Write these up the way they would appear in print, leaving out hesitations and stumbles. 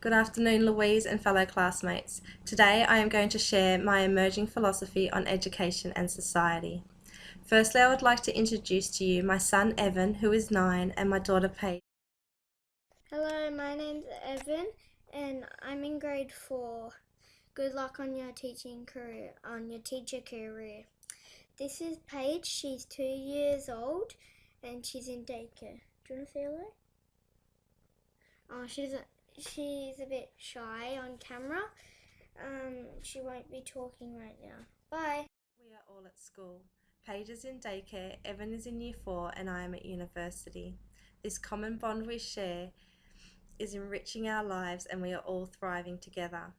Good afternoon, Louise and fellow classmates. Today I am going to share my emerging philosophy on education and society. Firstly, I would like to introduce to you my son Evan, who is 9, and my daughter Paige. Hello, my name's Evan and I'm in grade 4. Good luck on your teaching career, on your teacher career. This is Paige. She's 2 years old and she's in daycare. Do you want to say hello? Oh, she's a bit shy on camera. She won't be talking right now. Bye. We are all at school. Paige is in daycare, Evan is in year 4, and I am at university. This common bond we share is enriching our lives, and we are all thriving together.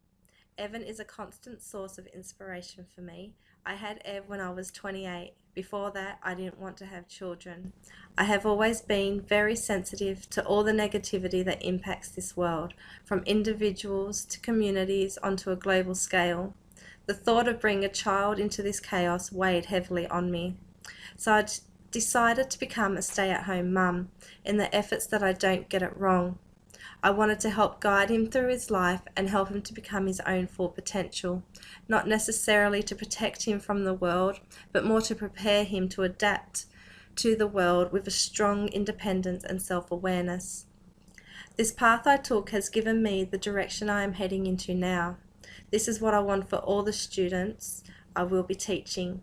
Evan is a constant source of inspiration for me. I had Ev when I was 28. Before that, I didn't want to have children. I have always been very sensitive to all the negativity that impacts this world, from individuals to communities onto a global scale. The thought of bringing a child into this chaos weighed heavily on me. So I decided to become a stay-at-home mum in the efforts that I don't get it wrong. I wanted to help guide him through his life and help him to become his own full potential, not necessarily to protect him from the world, but more to prepare him to adapt to the world with a strong independence and self-awareness. This path I took has given me the direction I am heading into now. This is what I want for all the students I will be teaching.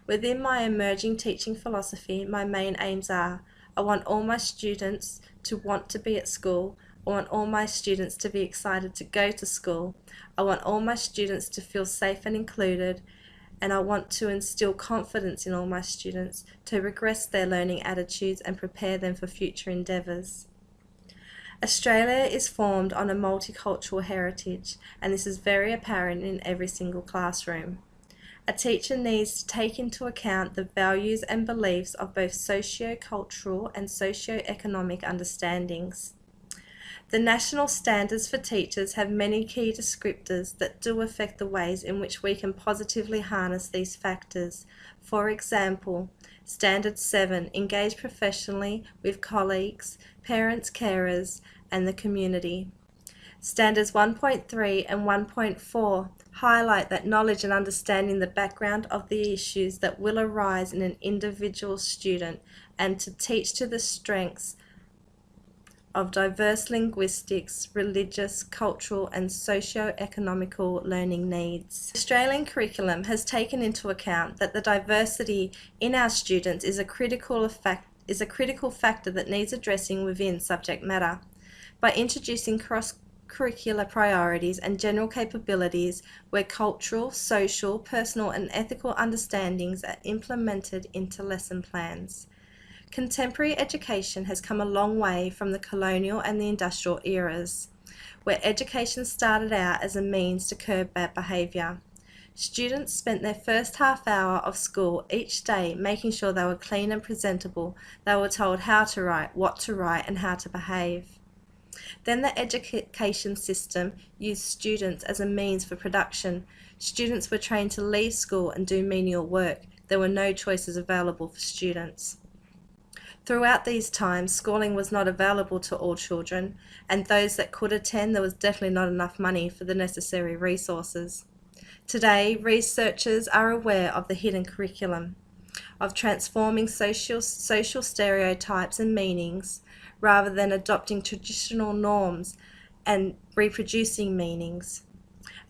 Within my emerging teaching philosophy, my main aims are: I want all my students to want to be at school. I want all my students to be excited to go to school. I want all my students to feel safe and included. And I want to instill confidence in all my students to progress their learning attitudes and prepare them for future endeavours. Australia is formed on a multicultural heritage, and this is very apparent in every single classroom. A teacher needs to take into account the values and beliefs of both socio-cultural and socio-economic understandings. The national standards for teachers have many key descriptors that do affect the ways in which we can positively harness these factors. For example, Standard 7, engage professionally with colleagues, parents, carers, and the community. Standards 1.3 and 1.4 highlight that knowledge and understanding the background of the issues that will arise in an individual student, and to teach to the strengths of diverse linguistics, religious, cultural and socio-economical learning needs. The Australian curriculum has taken into account that the diversity in our students is a critical factor that needs addressing within subject matter. By introducing cross-curricular priorities and general capabilities where cultural, social, personal and ethical understandings are implemented into lesson plans. Contemporary education has come a long way from the colonial and the industrial eras, where education started out as a means to curb bad behaviour. Students spent their first half hour of school each day making sure they were clean and presentable. They were told how to write, what to write, and how to behave. Then the education system used students as a means for production. Students were trained to leave school and do menial work. There were no choices available for students. Throughout these times, schooling was not available to all children, and those that could attend, there was definitely not enough money for the necessary resources. Today, researchers are aware of the hidden curriculum, of transforming social stereotypes and meanings, rather than adopting traditional norms and reproducing meanings.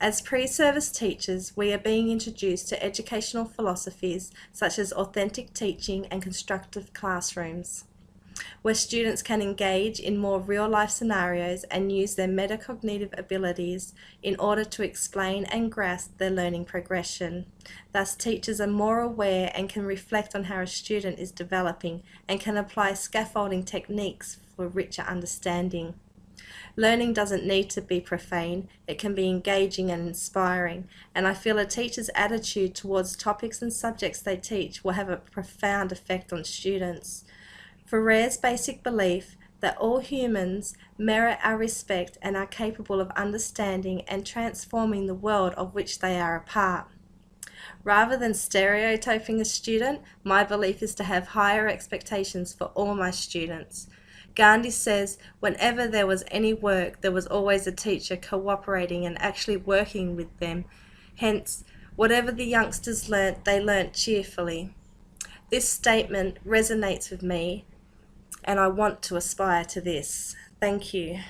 As pre-service teachers, we are being introduced to educational philosophies such as authentic teaching and constructive classrooms, where students can engage in more real-life scenarios and use their metacognitive abilities in order to explain and grasp their learning progression. Thus, teachers are more aware and can reflect on how a student is developing and can apply scaffolding techniques for richer understanding. Learning doesn't need to be profane, it can be engaging and inspiring, and I feel a teacher's attitude towards topics and subjects they teach will have a profound effect on students. For Rare's basic belief that all humans merit our respect and are capable of understanding and transforming the world of which they are a part. Rather than stereotyping a student, my belief is to have higher expectations for all my students. Gandhi says, whenever there was any work, there was always a teacher cooperating and actually working with them. Hence, whatever the youngsters learnt, they learnt cheerfully. This statement resonates with me, and I want to aspire to this. Thank you.